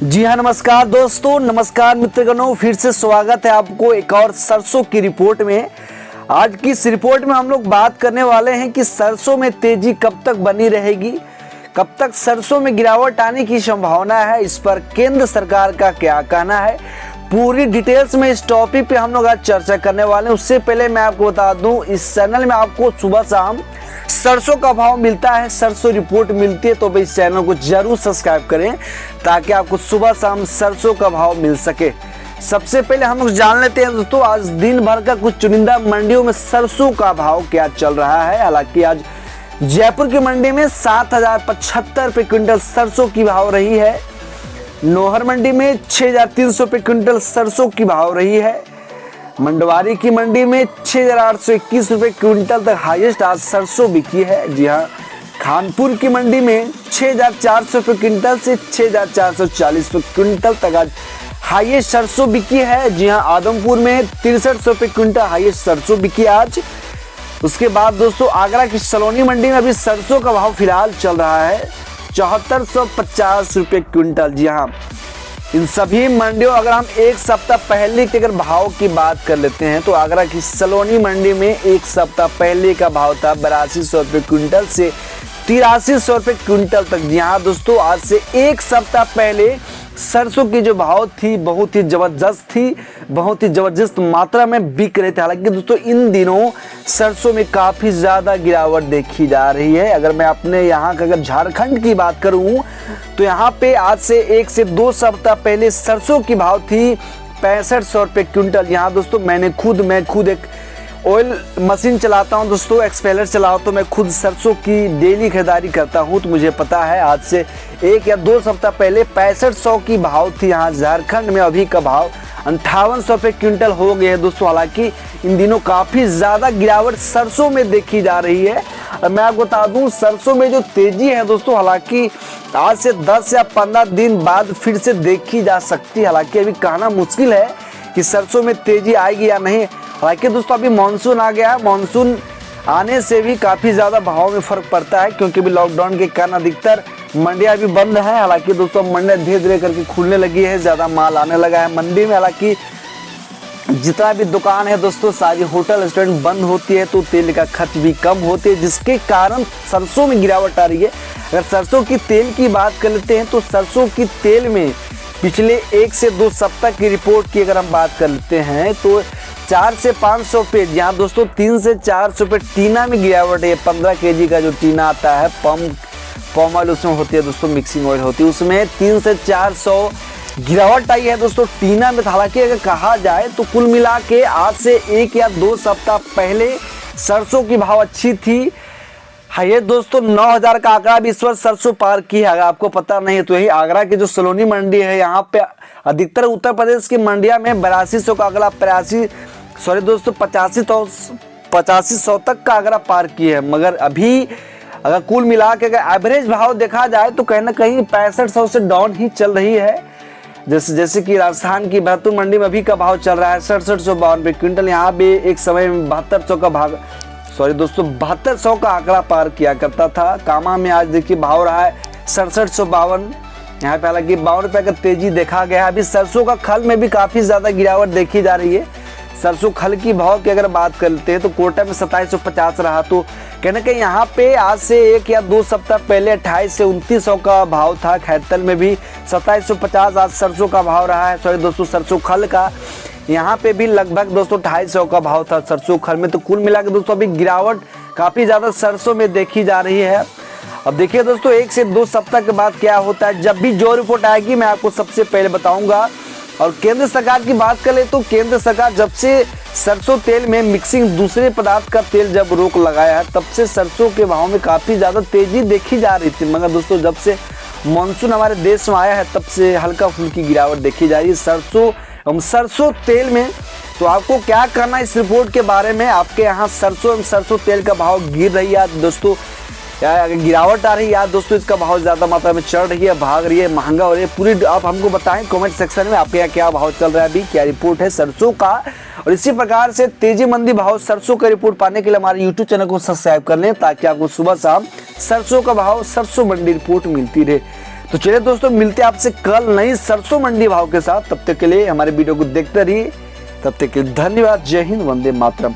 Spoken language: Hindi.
जी हाँ, नमस्कार दोस्तों, नमस्कार मित्रगणों। फिर से स्वागत है आपको एक और सरसों की रिपोर्ट में। आज की इस रिपोर्ट में हम लोग बात करने वाले हैं कि सरसों में तेजी कब तक बनी रहेगी, कब तक सरसों में गिरावट आने की संभावना है, इस पर केंद्र सरकार का क्या कहना है। पूरी डिटेल्स में इस टॉपिक पे हम लोग आज चर्चा करने वाले हैं। उससे पहले मैं आपको बता दूं, इस चैनल में आपको सुबह शाम सरसों का भाव मिलता है, सरसों रिपोर्ट मिलती है, तो भाई इस चैनल को जरूर सब्सक्राइब करें ताकि आपको सुबह शाम सरसों का भाव मिल सके। सबसे पहले हम लोग जान लेते हैं दोस्तों, आज दिन भर का कुछ चुनिंदा मंडियों में सरसों का भाव क्या चल रहा है। हालांकि आज जयपुर की मंडी में 7,075 रुपये क्विंटल सरसों की भाव रही है। नौहर मंडी में 6,300 रुपये क्विंटल सरसों की भाव रही है। मंडवारी की मंडी में 6,821 रुपये क्विंटल तक हाईएस्ट आज सरसों बिकी है। जी हाँ, खानपुर की मंडी में 6,400 रुपये क्विंटल से 6,440 रुपये क्विंटल तक आज हाईएस्ट सरसों बिकी है। जी हाँ, आदमपुर में 6300 रुपये क्विंटल हाईएस्ट सरसों बिकी आज। उसके बाद दोस्तों आगरा की सलोनी मंडी में अभी सरसों का भाव फिलहाल चल रहा है 7450 रुपये क्विंटल। जी हाँ, इन सभी मंडियों अगर हम एक सप्ताह पहले के अगर भाव की बात कर लेते हैं तो आगरा की सलोनी मंडी में एक सप्ताह पहले का भाव था 8200 रुपये क्विंटल से 8300 रुपये क्विंटल तक। जी हाँ दोस्तों, आज से एक सप्ताह पहले सरसों की जो भाव थी बहुत ही जबरदस्त थी, बहुत ही जबरदस्त मात्रा में बिक रहे थे। हालांकि दोस्तों इन दिनों सरसों में काफ़ी ज़्यादा गिरावट देखी जा रही है। अगर मैं अपने यहाँ का अगर झारखंड की बात करूँ तो यहाँ पे आज से 1 से 2 सप्ताह पहले सरसों की भाव थी 6500 रुपये क्विंटल। यहाँ दोस्तों मैं खुद एक ऑयल मशीन चलाता हूं दोस्तों, एक्सपेलर चलाता हूं, मैं खुद सरसों की डेली खरीदारी करता हूं, तो मुझे पता है आज से 1 या 2 सप्ताह पहले 6500 की भाव थी यहाँ झारखंड में। अभी का भाव 5800 रुपये क्विंटल हो गए हैं दोस्तों। हालांकि इन दिनों काफ़ी ज़्यादा गिरावट सरसों में देखी जा रही है। और मैं आपको बता दूं सरसों में जो तेज़ी है दोस्तों, हालांकि आज से 10 या 15 दिन बाद फिर से देखी जा सकती है। हालांकि अभी कहना मुश्किल है कि सरसों में तेज़ी आएगी या नहीं। हालांकि दोस्तों अभी मानसून आ गया है, मानसून आने से भी काफ़ी ज़्यादा भाव में फ़र्क पड़ता है, क्योंकि अभी लॉकडाउन के कारण अधिकतर मंडियाँ भी बंद हैं। हालांकि दोस्तों मंडियाँ धीरे धीरे करके खुलने लगी है, ज़्यादा माल आने लगा है मंडी में। हालांकि जितना भी दुकान है दोस्तों, सारी होटल रेस्टोरेंट बंद होती है तो तेल का खर्च भी कम होते हैं, जिसके कारण सरसों में गिरावट आ रही है। अगर सरसों की तेल की बात कर लेते हैं तो सरसों की तेल में पिछले 1 से 2 सप्ताह की रिपोर्ट की अगर हम बात कर लेते हैं तो 4 से 500 रुपये, यहाँ दोस्तों 3 से 400 रुपये टीना में गिरावट है। 15 kg का जो टीना आता है पॉम ऑयल उसमें होती है दोस्तों, मिक्सिंग ऑयल होती है, उसमें 3 से 400 गिरावट आई है दोस्तों टीना में। हालांकि अगर कहा जाए तो कुल मिला के आज से 1 या 2 सप्ताह पहले सरसों की भाव अच्छी थी। हाँ ये दोस्तों 9000 का आंकड़ा भी इस वर्ष सरसों पार की है। अगर आपको पता नहीं है तो यही आगरा की जो सलोनी मंडी है, यहाँ पे अधिकतर उत्तर प्रदेश की मंडिया में 8200 का आंकड़ा 8500 तक का आंकड़ा पार की है। मगर अभी अगर कुल मिला के अगर एवरेज भाव देखा जाए तो कहीं ना कहीं 6500 से डाउन ही चल रही है। जैसे कि राजस्थान की बैतूल मंडी में अभी का भाव चल रहा है 6752 रुपये क्विंटल। यहाँ भी एक समय में 7200 का आंकड़ा पार किया करता था। कामा में आज देखिए भाव रहा है 6752, यहाँ पे हालांकि 52 रुपये का तेजी देखा गया है। अभी सरसों का खल में भी काफ़ी ज़्यादा गिरावट देखी जा रही है। सरसों खल की भाव की अगर बात करते हैं तो कोटा में 2750 रहा, तो कहना कहीं यहाँ पे आज से 1 या 2 सप्ताह पहले 28 से 2900 का भाव था। खैतल में भी 2750 आज सरसों का भाव रहा है। सॉरी दोस्तों, सरसों खल का यहाँ पे भी लगभग दोस्तों 250 का भाव था सरसों खल में। तो कुल मिला के दोस्तों अभी गिरावट काफ़ी ज़्यादा सरसों में देखी जा रही है। अब देखिए दोस्तों 1 से 2 सप्ताह के बाद क्या होता है, जब भी जो रिपोर्ट आएगी मैं आपको सबसे पहले बताऊंगा। और केंद्र सरकार की बात करें तो केंद्र सरकार जब से सरसों तेल में मिक्सिंग दूसरे पदार्थ का तेल जब रोक लगाया है, तब से सरसों के भाव में काफ़ी ज़्यादा तेज़ी देखी जा रही थी। मगर दोस्तों जब से मानसून हमारे देश में आया है तब से हल्का फुल्की गिरावट देखी जा रही है सरसों तेल में। तो आपको क्या करना है इस रिपोर्ट के बारे में, आपके यहाँ सरसों तेल का भाव गिर रही है दोस्तों, अगर गिरावट आ रही है दोस्तों, इसका भाव ज़्यादा मात्रा में चढ़ रही है, भाग रही है, महंगा हो रही है, पूरी आप हमको बताएं कमेंट सेक्शन में आपके यहाँ क्या भाव चल रहा है, अभी क्या रिपोर्ट है सरसों का। और इसी प्रकार से तेजी मंदी भाव सरसों का रिपोर्ट पाने के लिए हमारे यूट्यूब चैनल को सब्सक्राइब कर लें, ताकि आपको सुबह शाम सरसों का भाव सरसों मंडी रिपोर्ट मिलती रहे। तो चलिए दोस्तों, मिलते हैं आपसे कल नई सरसों मंडी भाव के साथ। तब तक के लिए हमारे वीडियो को देखते रहिए। तब तक के लिए धन्यवाद। जय हिंद, वंदे मातरम।